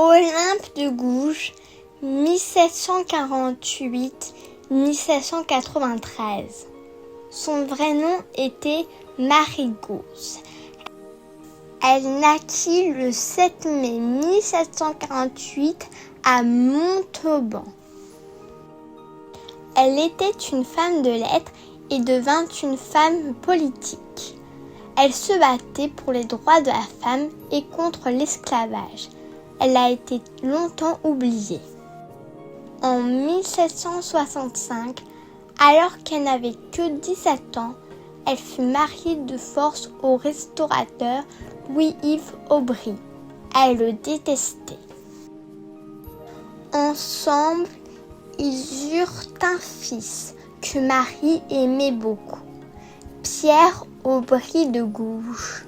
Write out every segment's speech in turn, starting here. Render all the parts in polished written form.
Olympe de Gouges, 1748-1793. Son vrai nom était Marie Gouze. Elle naquit le 7 mai 1748 à Montauban. Elle était une femme de lettres et devint une femme politique. Elle se battait pour les droits de la femme et contre l'esclavage. Elle a été longtemps oubliée. En 1765, alors qu'elle n'avait que 17 ans, elle fut mariée de force au restaurateur Louis-Yves Aubry. Elle le détestait. Ensemble, ils eurent un fils que Marie aimait beaucoup, Pierre Aubry de Gouges.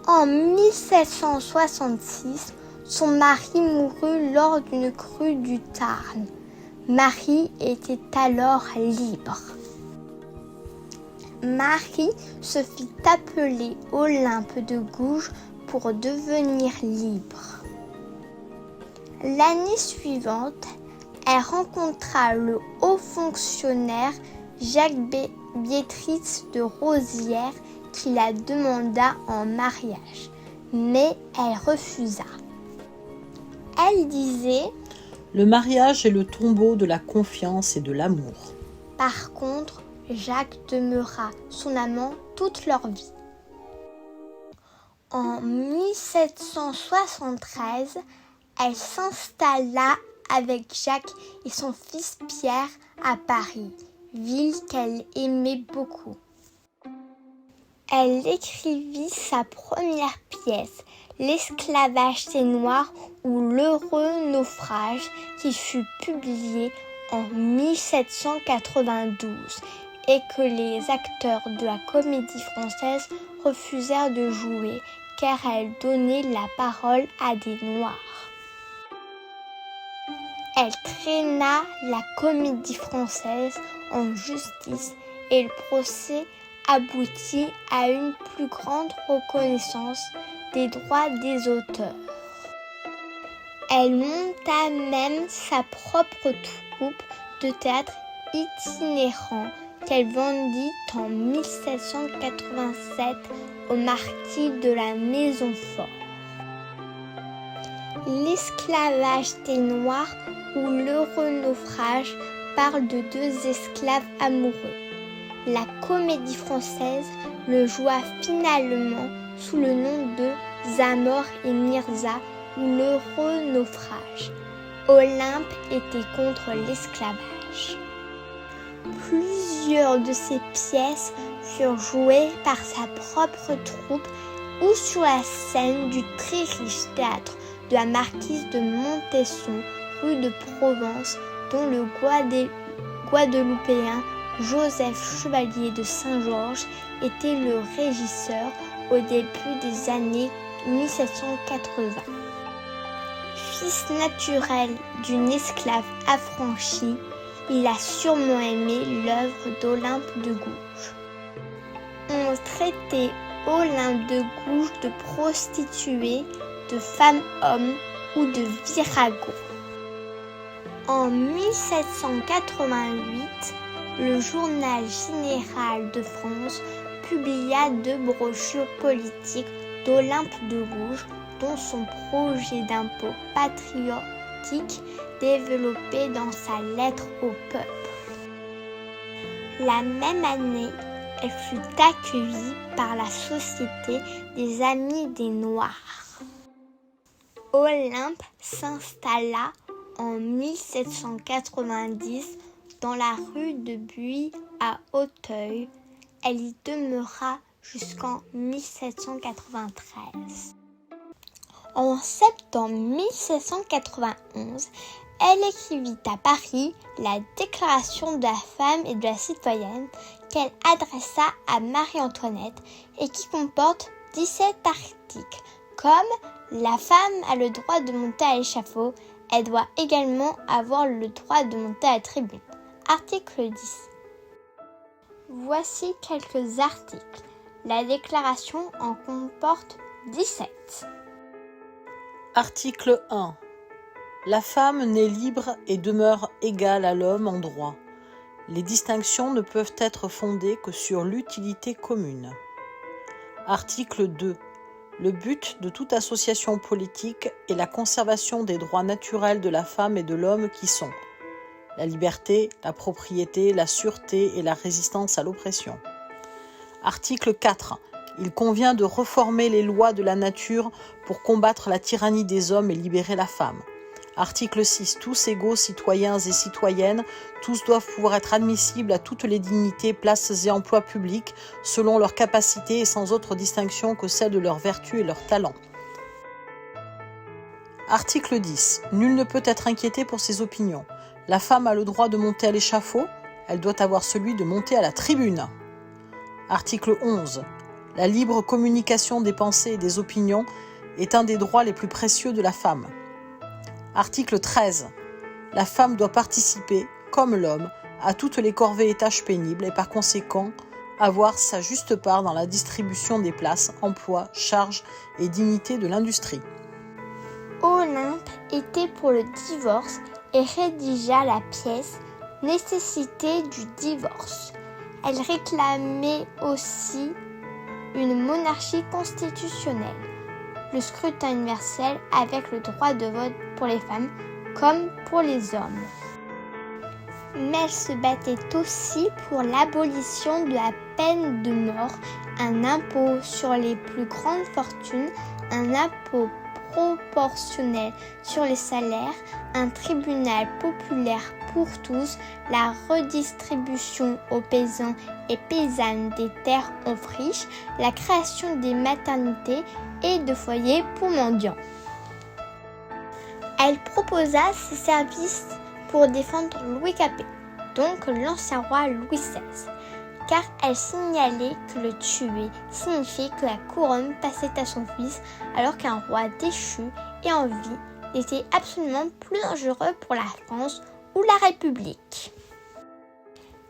En 1766, son mari mourut lors d'une crue du Tarn. Marie était alors libre. Marie se fit appeler Olympe de Gouges pour devenir libre. L'année suivante, elle rencontra le haut fonctionnaire Jacques Béatrice de Rosières qui la demanda en mariage, mais elle refusa. Elle disait « Le mariage est le tombeau de la confiance et de l'amour. » Par contre, Jacques demeura son amant toute leur vie. En 1773, elle s'installa avec Jacques et son fils Pierre à Paris, ville qu'elle aimait beaucoup. Elle écrivit sa première pièce, L'esclavage des Noirs ou l'heureux naufrage, qui fut publiée en 1792 et que les acteurs de la Comédie Française refusèrent de jouer car elle donnait la parole à des Noirs. Elle traîna la Comédie Française en justice et le procès aboutit à une plus grande reconnaissance des droits des auteurs. Elle monta même sa propre troupe de théâtre itinérant qu'elle vendit en 1787 au marquis de la Maisonfort. L'esclavage des Noirs ou l'heureux naufrage parle de deux esclaves amoureux. La Comédie Française le joua finalement sous le nom de Zamore et Mirza ou l'heureux naufrage. Olympe était contre l'esclavage. Plusieurs de ses pièces furent jouées par sa propre troupe ou sur la scène du très riche théâtre de la marquise de Montesson, rue de Provence, dont le Guadeloupéen Joseph Chevalier de Saint-Georges était le régisseur au début des années 1780. Fils naturel d'une esclave affranchie, il a sûrement aimé l'œuvre d'Olympe de Gouges. On traitait Olympe de Gouges de prostituée, de femme-homme ou de virago. En 1788, le Journal général de France publia 2 brochures politiques d'Olympe de Gouges, dont son projet d'impôt patriotique développé dans sa lettre au peuple. La même année, elle fut accueillie par la Société des Amis des Noirs. Olympe s'installa en 1790 dans la rue de Buis à Auteuil. Elle y demeura jusqu'en 1793. En septembre 1791, elle écrivit à Paris la Déclaration de la femme et de la citoyenne qu'elle adressa à Marie-Antoinette et qui comporte 17 articles, comme la femme a le droit de monter à l'échafaud, elle doit également avoir le droit de monter à la tribune. Article 10. Voici quelques articles. La déclaration en comporte 17. Article 1. La femme naît libre et demeure égale à l'homme en droit. Les distinctions ne peuvent être fondées que sur l'utilité commune. Article 2. Le but de toute association politique est la conservation des droits naturels de la femme et de l'homme qui sont la liberté, la propriété, la sûreté et la résistance à l'oppression. Article 4. Il convient de reformer les lois de la nature pour combattre la tyrannie des hommes et libérer la femme. Article 6. Tous égaux citoyens et citoyennes, tous doivent pouvoir être admissibles à toutes les dignités, places et emplois publics selon leurs capacités et sans autre distinction que celle de leurs vertus et leurs talents. Article 10. Nul ne peut être inquiété pour ses opinions. La femme a le droit de monter à l'échafaud, elle doit avoir celui de monter à la tribune. Article 11. La libre communication des pensées et des opinions est un des droits les plus précieux de la femme. Article 13. La femme doit participer, comme l'homme, à toutes les corvées et tâches pénibles et par conséquent avoir sa juste part dans la distribution des places, emplois, charges et dignités de l'industrie. Olympe était pour le divorce et rédigea la pièce « Nécessité du divorce ». Elle réclamait aussi une monarchie constitutionnelle, le scrutin universel avec le droit de vote pour les femmes comme pour les hommes. Mais elle se battait aussi pour l'abolition de la peine de mort, un impôt sur les plus grandes fortunes, un impôt proportionnel sur les salaires, un tribunal populaire pour tous, la redistribution aux paysans et paysannes des terres en friche, la création des maternités et de foyers pour mendiants. Elle proposa ses services pour défendre Louis Capet, donc l'ancien roi Louis XVI, car elle signalait que le tuer signifiait que la couronne passait à son fils, alors qu'un roi déchu et en vie était absolument plus dangereux pour la France ou la République.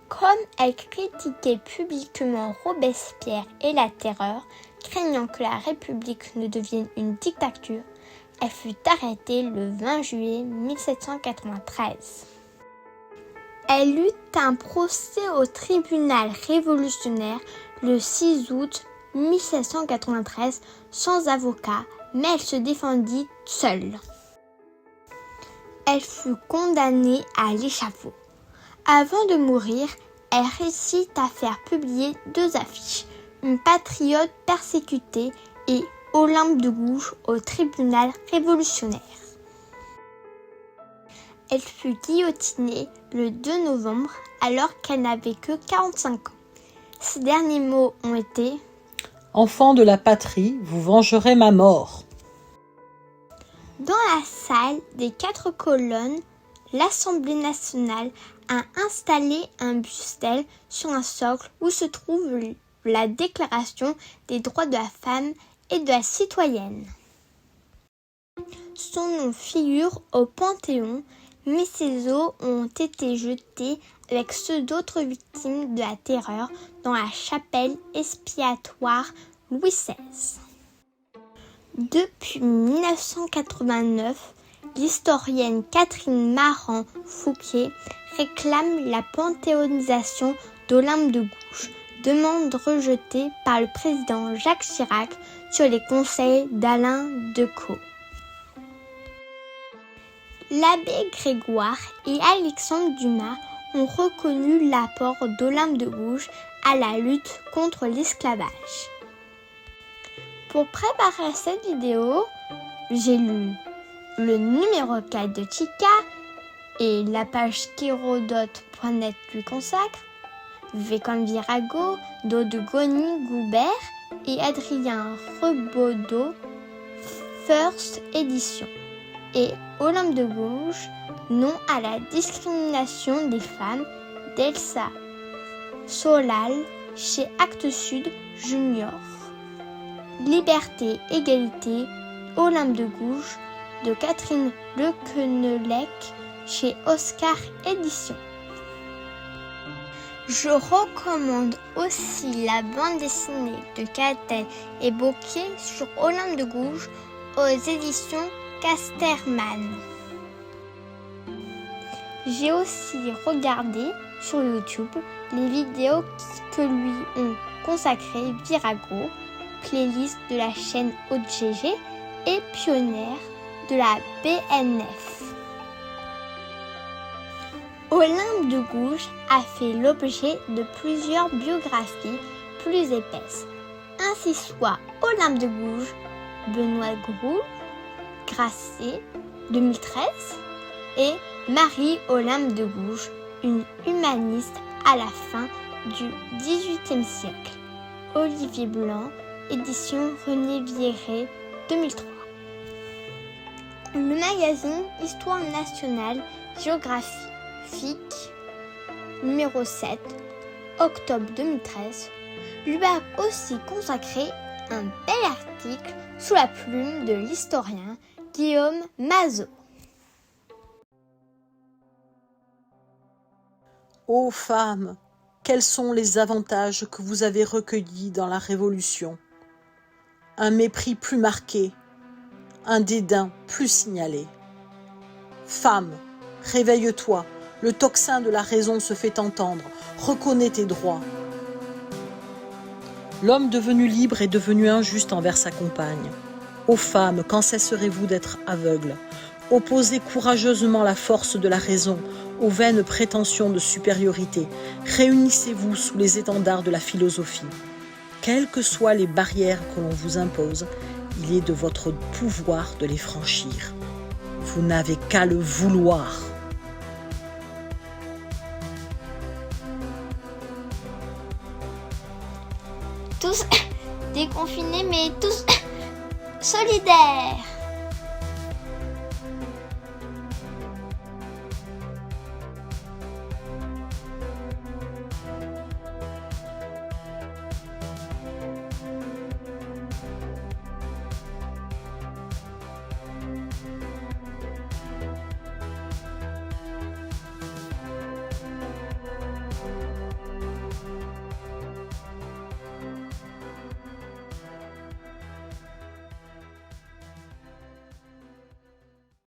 Comme elle critiquait publiquement Robespierre et la Terreur, craignant que la République ne devienne une dictature, elle fut arrêtée le 20 juillet 1793. Elle eut un procès au tribunal révolutionnaire le 6 août 1793 sans avocat, mais elle se défendit seule. Elle fut condamnée à l'échafaud. Avant de mourir, elle réussit à faire publier 2 affiches, une patriote persécutée et Olympe de Gouges au tribunal révolutionnaire. Elle fut guillotinée le 2 novembre alors qu'elle n'avait que 45 ans. Ses derniers mots ont été « Enfant de la patrie, vous vengerez ma mort ». Dans la salle des 4 colonnes, l'Assemblée nationale a installé un buste d'elle sur un socle où se trouve la Déclaration des droits de la femme et de la citoyenne. Son nom figure au Panthéon, mais ses os ont été jetés avec ceux d'autres victimes de la terreur dans la chapelle expiatoire Louis XVI. Depuis 1989, l'historienne Catherine Marant-Fouquet réclame la panthéonisation d'Olympe de Gouges, demande rejetée par le président Jacques Chirac sur les conseils d'Alain Decaux. L'abbé Grégoire et Alexandre Dumas ont reconnu l'apport d'Olympe de Gouges à la lutte contre l'esclavage. Pour préparer cette vidéo, j'ai lu le numéro 4 de Chica et la page qu'Hérodote.net lui consacre, V comme Virago, de Goni Goubert et Adrien Rebaudot, First Edition, et Olympe de Gouges, non à la discrimination des femmes d'Elsa Solal chez Actes Sud Junior. Liberté, égalité, Olympe de Gouges de Catherine Lequenelec chez Oscar Éditions. Je recommande aussi la bande dessinée de Catel et Bocquet sur Olympe de Gouges aux éditions Casterman. J'ai aussi regardé sur YouTube les vidéos que lui ont consacrées Virago, playlist de la chaîne OGG et pionnière de la BNF. Olympe de Gouges a fait l'objet de plusieurs biographies plus épaisses. Ainsi soit Olympe de Gouges, Benoît Groult, Grasset, 2013, et Marie Olympe de Gouges, une humaniste à la fin du XVIIIe siècle. Olivier Blanc, édition René Vierret, 2003. Le magazine Histoire nationale géographique, numéro 7, octobre 2013, lui a aussi consacré un bel article sous la plume de l'historien Guillaume Mazot. Ô femmes, quels sont les avantages que vous avez recueillis dans la Révolution? Un mépris plus marqué, un dédain plus signalé. Femme, réveille-toi, le tocsin de la raison se fait entendre, reconnais tes droits. L'homme devenu libre est devenu injuste envers sa compagne. Ô femmes, quand cesserez-vous d'être aveugles? Opposez courageusement la force de la raison aux vaines prétentions de supériorité. Réunissez-vous sous les étendards de la philosophie. Quelles que soient les barrières que l'on vous impose, il est de votre pouvoir de les franchir. Vous n'avez qu'à le vouloir. Tous déconfinés mais tous solidaires.